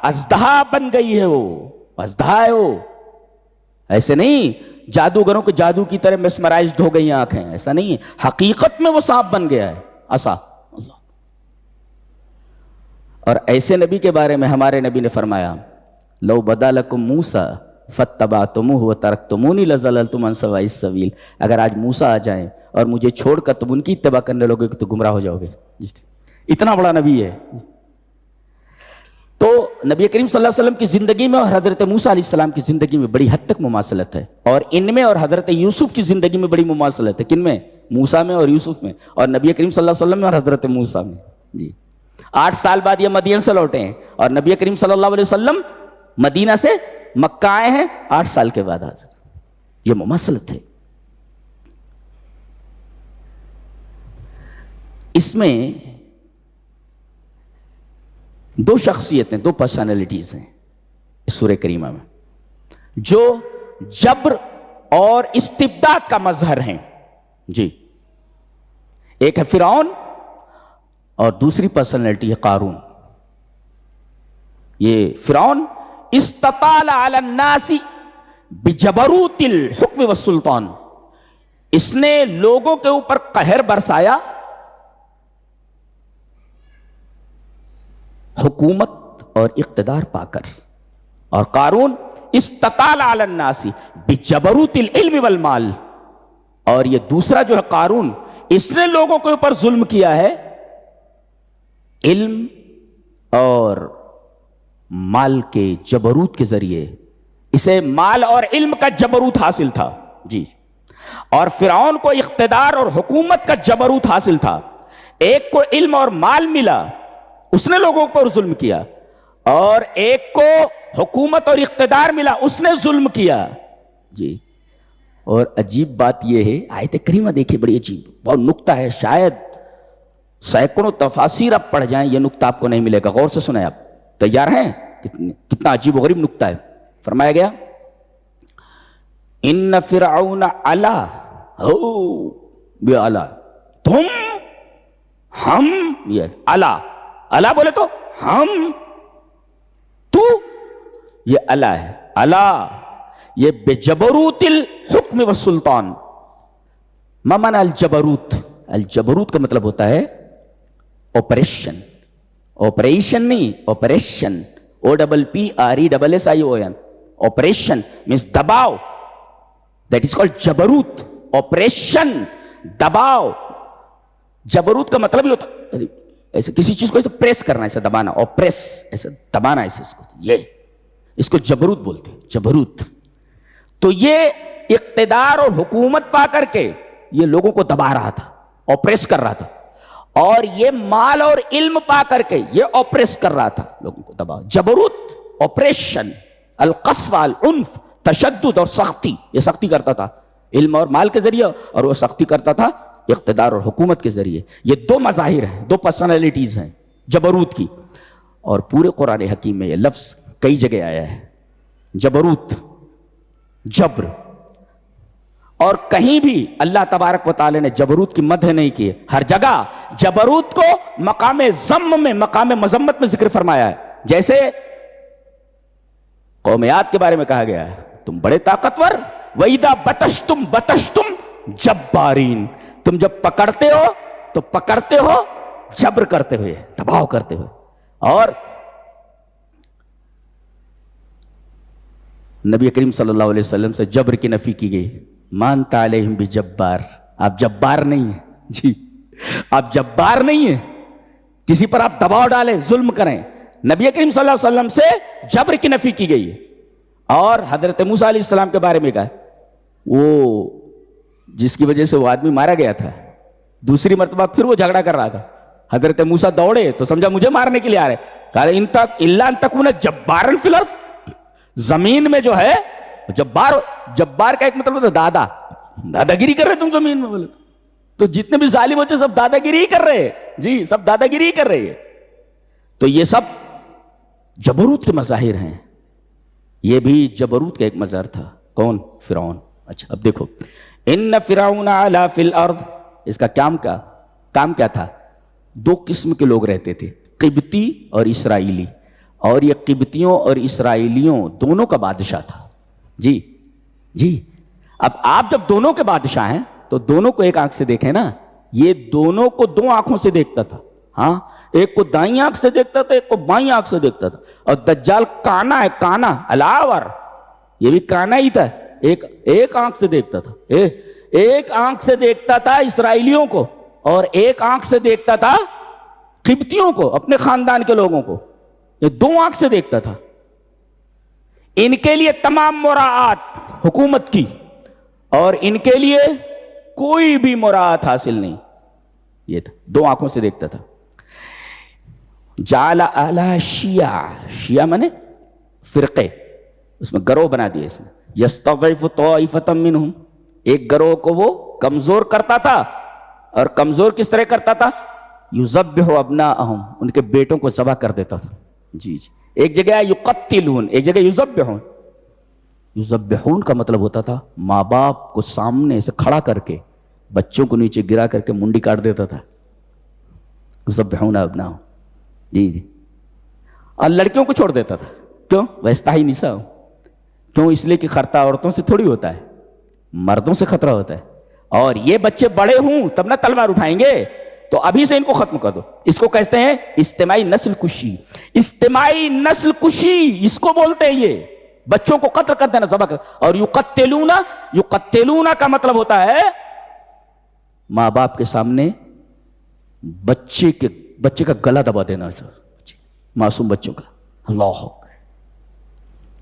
اژدہا بن گئی ہے، وہ اژدہا ہے وہ، ایسے نہیں جادوگروں کے جادو کی طرح میسمرائزڈ ہو گئی آنکھیں، ایسا نہیں ہے، حقیقت میں وہ سانپ بن گیا ہے، عصا۔ اور ایسے نبی کے بارے میں ہمارے نبی نے فرمایا لو بدا لکم موسیٰ فاتبعتموہ وترکتمونی لضللتم عن سواء السبیل، اگر آج موسیٰ آ جائیں اور مجھے چھوڑ کر تم ان کی اتباع کرنے لوگے تو گمراہ ہو جاؤ گے۔ اتنا بڑا نبی ہے۔ تو نبی کریم صلی اللہ علیہ وسلم کی زندگی میں اور حضرت موسیٰ علیہ السلام کی زندگی میں بڑی حد تک مماثلت ہے، اور ان میں اور حضرت یوسف کی زندگی میں بڑی مماثلت ہے۔ کن میں؟ موسیٰ میں اور یوسف میں، اور نبی کریم صلی اللہ علیہ وسلم میں اور حضرت موسیٰ میں۔ جی 8 سال بعد یہ مدین سے لوٹے ہیں، اور نبی کریم صلی اللہ علیہ وسلم مدینہ سے مکہ آئے ہیں 8 سال کے بعد حاضر۔ یہ مماثلت ہے۔ اس میں 2 شخصیتیں، 2 پرسنالٹیز ہیں اس سورہ کریمہ میں، جو جبر اور استبداد کا مظہر ہیں۔ جی ایک ہے فرعون اور دوسری پرسنالٹی ہے قارون۔ یہ فرعون استطال علی الناس بجبروت الحکم والسلطان، اس نے لوگوں کے اوپر قہر برسایا حکومت اور اقتدار پا کر، اور قارون استطال علی الناس بجبروت العلم والمال، اور یہ دوسرا جو ہے قارون، اس نے لوگوں کے اوپر ظلم کیا ہے علم اور مال کے جبروت کے ذریعے۔ اسے مال اور علم کا جبروت حاصل تھا، جی، اور فرعون کو اقتدار اور حکومت کا جبروت حاصل تھا۔ ایک کو علم اور مال ملا، اس نے لوگوں پر ظلم کیا، اور ایک کو حکومت اور اقتدار ملا، اس نے ظلم کیا۔ جی اور عجیب بات یہ ہے، آیت کریمہ دیکھیں بڑی عجیب، بہت نکتہ ہے، شاید سینکڑوں تفاسیر آپ پڑھ جائیں یہ نکتہ آپ کو نہیں ملے گا۔ غور سے سنیں، آپ تیار ہیں؟ کتنا عجیب و غریب نکتہ ہے۔ فرمایا گیا ان فرعون علا، یہ علا، تم، ہم، یہ علا، علا بولے تو ہم، تو، یہ علا ہے، علا یہ بجبروت الحکم والسلطان۔ ما معنی الجبروت؟ الجبروت کا مطلب ہوتا ہے آپریشن، آپریشن نہیں، آپریشن، OPPRESSION، آپریشن means دباؤ، that is called جبروت، آپریشن، دباؤ۔ جبروت کا مطلب ہی ہوتا ہے ایسے کسی چیز کو ایسے پریس کرنا، ایسے دبانا، اوپریس، ایسے دبانا، ایسے اس کو جبروت بولتے ہیں، جبروت۔ تو یہ اقتدار اور حکومت پا کر کے یہ لوگوں کو دبا رہا تھا، اوپریس کر رہا تھا، اور یہ مال اور علم پا کر کے یہ اوپریس کر رہا تھا، لوگوں کو دبا۔ جبروت، اوپریشن، القسوہ، العنف، تشدد اور سختی، یہ سختی کرتا تھا علم اور مال کے ذریعے، اور وہ سختی کرتا تھا اقتدار اور حکومت کے ذریعے۔ یہ 2 مظاہر ہیں، 2 پرسنالٹیز ہیں جبروت کی، اور پورے قرآن حکیم میں یہ لفظ کئی جگہ آیا ہے، جبروت، جبر، اور کہیں بھی اللہ تبارک و تعالی نے جبروت کی مدح نہیں کی۔ ہر جگہ جبروت کو مقام ذم میں، مقام مذمت میں ذکر فرمایا ہے۔ جیسے قوم عاد کے بارے میں کہا گیا ہے تم بڑے طاقتور، وَإِذَا بَطَشْتُمْ بَطَشْتُمْ جَبَّارِينَ، تم جب پکڑتے ہو تو پکڑتے ہو جبر کرتے ہوئے، دباؤ کرتے ہوئے۔ اور نبی کریم صلی اللہ علیہ وسلم سے جبر کی نفی کی گئی، مانتا علیہم بجبار، آپ جبار نہیں ہیں، جی آپ جبار نہیں ہیں، کسی پر آپ دباؤ ڈالیں، ظلم کریں۔ نبی کریم صلی اللہ علیہ وسلم سے جبر کی نفی کی گئی ہے۔ اور حضرت موسیٰ علیہ السلام کے بارے میں کہا، وہ جس کی وجہ سے وہ آدمی مارا گیا تھا، دوسری مرتبہ پھر وہ جھگڑا کر رہا تھا، حضرت موسیٰ دوڑے تو سمجھا مجھے مارنے کے لیے آ رہے، کہا ان تک الا ان تکون جبارا فی الارض، زمین میں جو ہے جبار، جبار کا ایک مطلب ہوتا ہے دادا، دادا گیری کر رہے تم زمین میں، بولے تو جتنے بھی ظالم ہوتے سب دادا گیری ہی کر رہے، جی سب دادا گیری ہی کر رہے ہیں۔ تو یہ سب جبروت کے مظاہر ہیں، یہ بھی جبروت کا ایک مظہر تھا۔ کون؟ فرعون۔ اچھا اب دیکھو، ان فرعون علا فی الارض، اس کا کام کیا تھا؟ 2 قسم کے لوگ رہتے تھے، قبطی اور اسرائیلی، اور یہ قبطیوں اور اسرائیلیوں دونوں کا بادشاہ تھا. جی جی. اب آپ جب دونوں کے بادشاہ ہیں تو دونوں کو ایک آنکھ سے دیکھیں نا. یہ دونوں کو دو آنکھوں سے دیکھتا تھا. ہاں, ایک کو دائیں آنکھ سے دیکھتا تھا, ایک کو بائیں آنکھ سے دیکھتا تھا. اور دجال کانا ہے, کانا علاور, یہ بھی کانا ہی تھا. ایک آنکھ سے دیکھتا تھا, ایک آنکھ سے دیکھتا تھا اسرائیلیوں کو, اور ایک آنکھ سے دیکھتا تھا قبطیوں کو, اپنے خاندان کے لوگوں کو. یہ دو آنکھ سے دیکھتا تھا. ان کے لیے تمام مراعات حکومت کی, اور ان کے لیے کوئی بھی مراعات حاصل نہیں. یہ تھا, دو آنکھوں سے دیکھتا تھا. جعل اعلی شیعہ, شیعہ مانے فرقے, اس میں گروہ بنا دیے اس نے. یستضعف طائفۃ منہم, ایک گروہ کو وہ کمزور کرتا تھا. اور کمزور کس طرح کرتا تھا؟ یذبح ابناءہم, ان کے بیٹوں کو ذبح کر دیتا تھا. جی جی. ایک جگہ یقتلون, ایک جگہ یذبحون. یذبحون کا مطلب ہوتا تھا ماں باپ کو سامنے سے کھڑا کر کے بچوں کو نیچے گرا کر کے منڈی کاٹ دیتا تھا. یذبحون ابناءہم. جی جی. اور لڑکیوں کو چھوڑ دیتا تھا. کیوں؟ ویستحی نساء, کیوں؟ اس لیے کہ خطرہ عورتوں سے تھوڑی ہوتا ہے, مردوں سے خطرہ ہوتا ہے. اور یہ بچے بڑے ہوں تب نہ تلوار اٹھائیں گے, تو ابھی سے ان کو ختم کر دو. اس کو کہتے ہیں اجتماعی نسل کشی. اجتماعی نسل کشی اس کو بولتے ہیں. یہ بچوں کو قتل کر دینا, ذبح کر. اور یقتلون, یقتلون کا مطلب ہوتا ہے ماں باپ کے سامنے بچے کا گلا دبا دینا, معصوم بچوں کا. اللہ.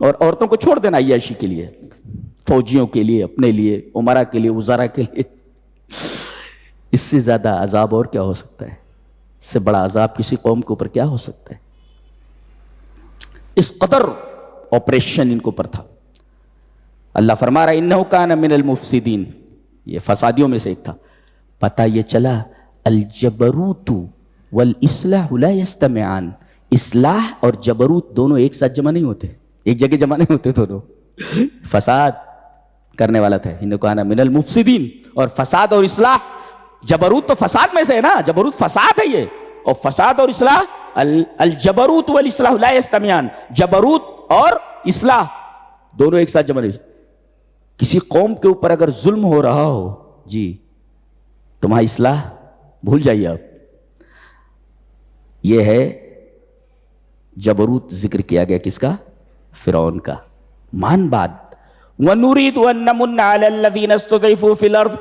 اور عورتوں کو چھوڑ دینا عیاشی کے لیے, فوجیوں کے لیے, اپنے لیے, عمرہ کے لیے, وزراء کے لیے. اس سے زیادہ عذاب اور کیا ہو سکتا ہے؟ اس سے بڑا عذاب کسی قوم کے اوپر کیا ہو سکتا ہے؟ اس قدر آپریشن ان کے اوپر تھا. اللہ فرما رہا انہ کان من المفسدین, یہ فسادیوں میں سے ایک تھا. پتہ یہ چلا الجبروت والاصلاح لا یجتمعان. اصلاح اور جبروت دونوں ایک ساتھ جمع نہیں ہوتے, ایک جگہ جمع نہیں ہوتے دونوں. فساد کرنے والا تھا انہ کان من المفسدین, اور فساد اور اصلاح, جبروت تو فساد میں سے ہے نا, جبروت فساد ہے یہ, اور فساد اور اصلاح, الجبروت والاصلاح لا یجتمعان. جبروت اور اصلاح دونوں ایک ساتھ جمع نہیں. کسی قوم کے اوپر اگر ظلم ہو رہا ہو, جی, تو وہاں اصلاح بھول جائیے آپ. یہ ہے جبروت ذکر کیا گیا کس کا؟ فرعون کا. مان بات. وَنُرِيدُ أَن نَّمُنَّ عَلَى الَّذِينَ اسْتُضْعِفُوا فِي الْأَرْضِ,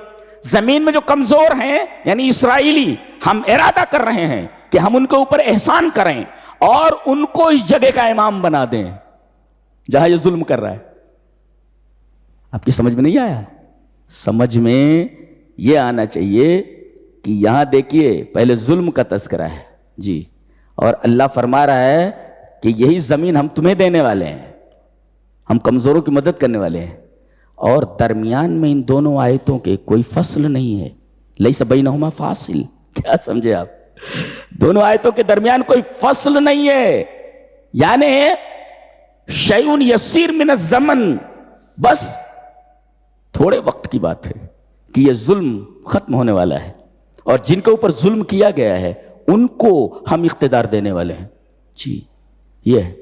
زمین میں جو کمزور ہیں یعنی اسرائیلی, ہم ارادہ کر رہے ہیں کہ ہم ان کے اوپر احسان کریں اور ان کو اس جگہ کا امام بنا دیں جہاں یہ ظلم کر رہا ہے. آپ کی سمجھ میں نہیں آیا؟ سمجھ میں یہ آنا چاہیے کہ یہاں دیکھیے پہلے ظلم کا تذکرہ ہے, جی, اور اللہ فرما رہا ہے کہ یہی زمین ہم تمہیں دینے والے ہیں, ہم کمزوروں کی مدد کرنے والے ہیں. اور درمیان میں ان دونوں آیتوں کے کوئی فصل نہیں ہے. لیس بینہما فاصل. کیا سمجھے آپ؟ دونوں آیتوں کے درمیان کوئی فصل نہیں ہے, یعنی شیء یسیر من الزمن, بس تھوڑے وقت کی بات ہے کہ یہ ظلم ختم ہونے والا ہے, اور جن کے اوپر ظلم کیا گیا ہے ان کو ہم اقتدار دینے والے ہیں. جی, یہ ہے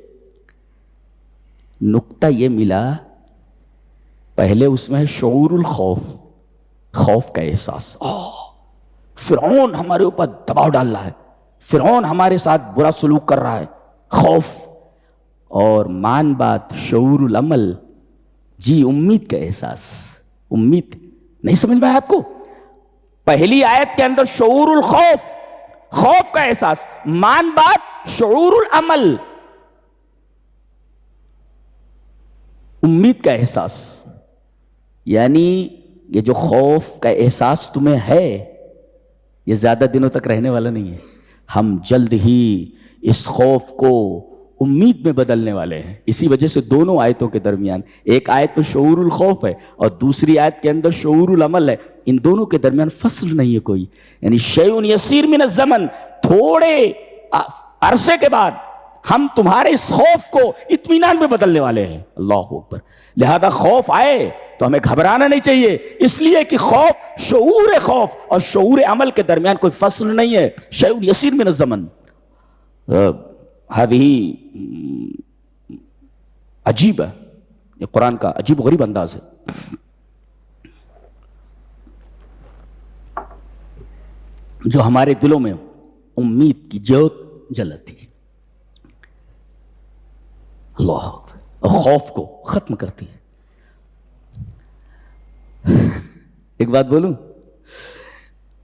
نقطہ. یہ ملا پہلے اس میں ہے شعور الخوف, خوف کا احساس. فرعون ہمارے اوپر دباؤ ڈال رہا ہے, فرعون ہمارے ساتھ برا سلوک کر رہا ہے, خوف. اور مان بات شعور العمل, جی, امید کا احساس. امید نہیں سمجھ میں آیا آپ کو؟ پہلی آیت کے اندر شعور الخوف, خوف کا احساس, مان بات شعور العمل, امید کا احساس. یعنی یہ جو خوف کا احساس تمہیں ہے یہ زیادہ دنوں تک رہنے والا نہیں ہے. ہم جلد ہی اس خوف کو امید میں بدلنے والے ہیں. اسی وجہ سے دونوں آیتوں کے درمیان, ایک آیت میں شعور الخوف ہے اور دوسری آیت کے اندر شعور العمل ہے, ان دونوں کے درمیان فصل نہیں ہے کوئی. یعنی شیء یسیر من الزمن, تھوڑے عرصے کے بعد ہم تمہارے اس خوف کو اطمینان میں بدلنے والے ہیں. اللہ اکبر. لہذا خوف آئے تو ہمیں گھبرانا نہیں چاہیے, اس لیے کہ خوف, شعور خوف اور شعور عمل کے درمیان کوئی فصل نہیں ہے. شیء یسیر من الزمن. هذه عجیب ہے، یہ قرآن کا عجیب و غریب انداز ہے. جو ہمارے دلوں میں امید کی جوت جلاتی ہے، اللہ خوف کو ختم کرتی ہے. ایک بات بولوں،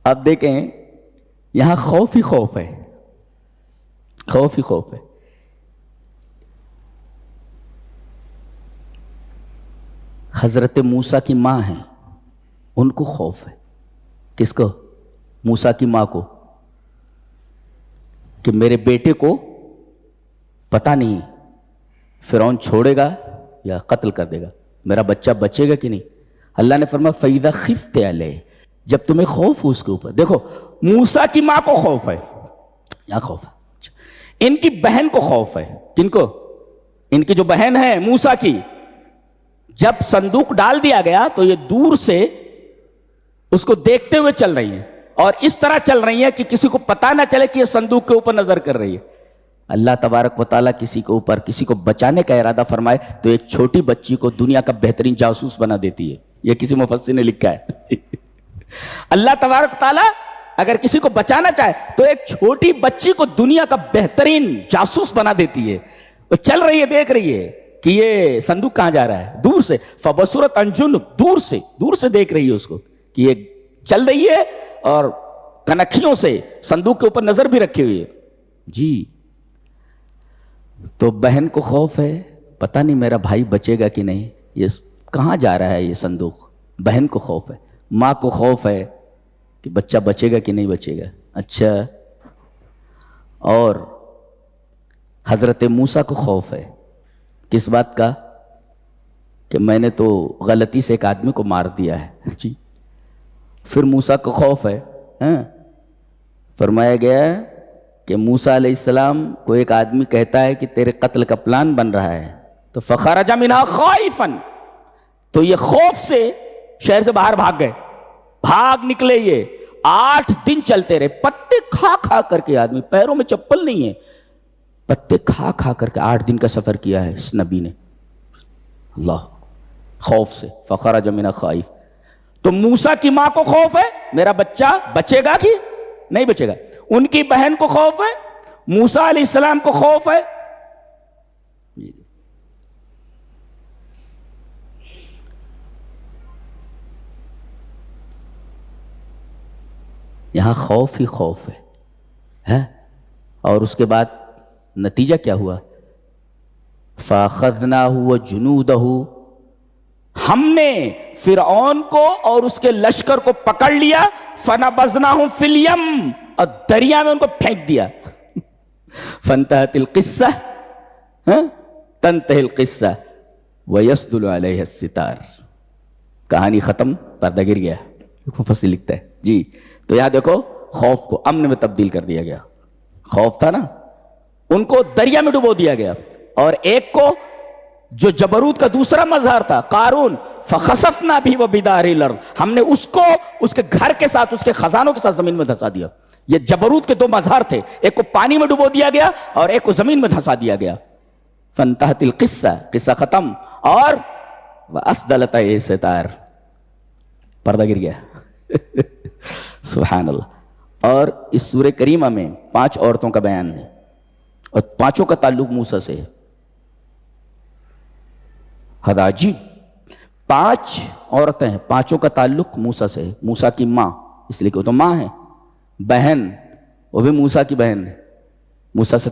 آپ دیکھیں یہاں خوف ہی خوف ہے، خوف ہی خوف ہے. حضرت موسیٰ کی ماں ہیں، ان کو خوف ہے. کس کو؟ موسیٰ کی ماں کو، کہ میرے بیٹے کو پتہ نہیں فرعون چھوڑے گا یا قتل کر دے گا، میرا بچہ بچے گا کہ نہیں. اللہ نے فرمایا فَإِذَا خِفْتَ عَلَيْهِ، جب تمہیں خوف ہو اس کے اوپر. دیکھو موسیٰ کی ماں کو خوف ہے، یہاں خوف ہے. ان کی بہن کو خوف ہے. کن کو؟ ان کی جو بہن ہے موسیٰ کی. جب صندوق ڈال دیا گیا تو یہ دور سے اس کو دیکھتے ہوئے چل رہی ہیں، اور اس طرح چل رہی ہیں کہ کسی کو پتہ نہ چلے کہ یہ صندوق کے اوپر نظر کر رہی ہے. اللہ تبارک و تعالیٰ کسی کے اوپر کسی کو بچانے کا ارادہ فرمائے تو ایک چھوٹی بچی کو دنیا کا بہترین جاسوس بنا دیتی ہے. یہ کسی مفسر نے لکھا ہے. اللہ تبارک و تعالیٰ اگر کسی کو بچانا چاہے تو ایک چھوٹی بچی کو دنیا کا بہترین جاسوس بنا دیتی ہے. وہ چل رہی ہے، دیکھ رہی ہے کہ یہ صندوق کہاں جا رہا ہے، دور سے. فبصرت عن جنب، دور سے دیکھ رہی ہے اس کو کہ یہ چل رہی ہے، اور کنکھیوں سے صندوق کے اوپر نظر بھی رکھی ہوئی ہے. جی تو بہن کو خوف ہے، پتہ نہیں میرا بھائی بچے گا کہ نہیں، یہ کہاں جا رہا ہے یہ صندوق. بہن کو خوف ہے. ماں کو خوف ہے کہ بچہ بچے گا کہ نہیں بچے گا. اچھا، اور حضرت موسیٰ کو خوف ہے. کس بات کا؟ کہ میں نے تو غلطی سے ایک آدمی کو مار دیا ہے. جی پھر موسیٰ کو خوف ہے. فرمایا گیا کہ موسیٰ علیہ السلام کو ایک آدمی کہتا ہے کہ تیرے قتل کا پلان بن رہا ہے، تو فخرج منہا خائفا، تو یہ خوف سے شہر سے باہر بھاگ گئے. بھاگ نکلے. یہ 8 دن چلتے رہے، پتے کھا کھا کر کے. آدمی پیروں میں چپل نہیں ہے، پتے کھا کھا کر کے 8 دن کا سفر کیا ہے اس نبی نے. اللہ، خوف سے. فخرج منہا خائف. تو موسیٰ کی ماں کو خوف ہے میرا بچہ بچے گا کہ نہیں بچے گا. ان کی بہن کو خوف ہے، موسیٰ علیہ السلام کو خوف ہے. یہاں خوف ہی خوف ہے. اور اس کے بعد نتیجہ کیا ہوا؟ فَأَخَذْنَاهُ وَجُنُودَهُ، ہم نے فرعون کو اور اس کے لشکر کو پکڑ لیا. فَنَبَذْنَاهُمْ فِي الْيَمِّ، اور دریا میں ان کو پھینک دیا. فَانْتَهَتِ الْقِصَّةُ تَنْتَهِ الْقِصَّةُ وَيَسْدُلُ عَلَيْهَا السِّتَارُ. کہانی ختم، پردہ گر گیا. مفسر لکھتا ہے. جی تو یہاں دیکھو خوف کو امن میں تبدیل کر دیا گیا. خوف تھا نا، ان کو دریا میں ڈبو دیا گیا. اور ایک کو جو جبروت کا دوسرا مظہر تھا قارون، فخسفنا بھی وبدارہ الارض، ہم نے اس کو اس کے گھر کے ساتھ اس کے خزانوں کے ساتھ زمین میں دھسا دیا. یہ جبروت کے 2 مظہر تھے، ایک کو پانی میں ڈبو دیا گیا اور ایک کو زمین میں دھسا دیا گیا. فانتہت القصہ، قصہ ختم. اور واسدلت الستار، پردہ گر گیا. سبحان اللہ. اور اس سورہ کریمہ میں 5 عورتوں کا بیان ہے، اور 5 کا تعلق موسیٰ سے ہے. حد عجیب، 5 عورتیں ہیں، 5 کا تعلق موسیٰ سے ہے. موسیٰ کی ماں، اس لیے کہ وہ تو ماں ہے. بہن، وہ بھی موسیٰ کی بہن ہے. موسیٰ سے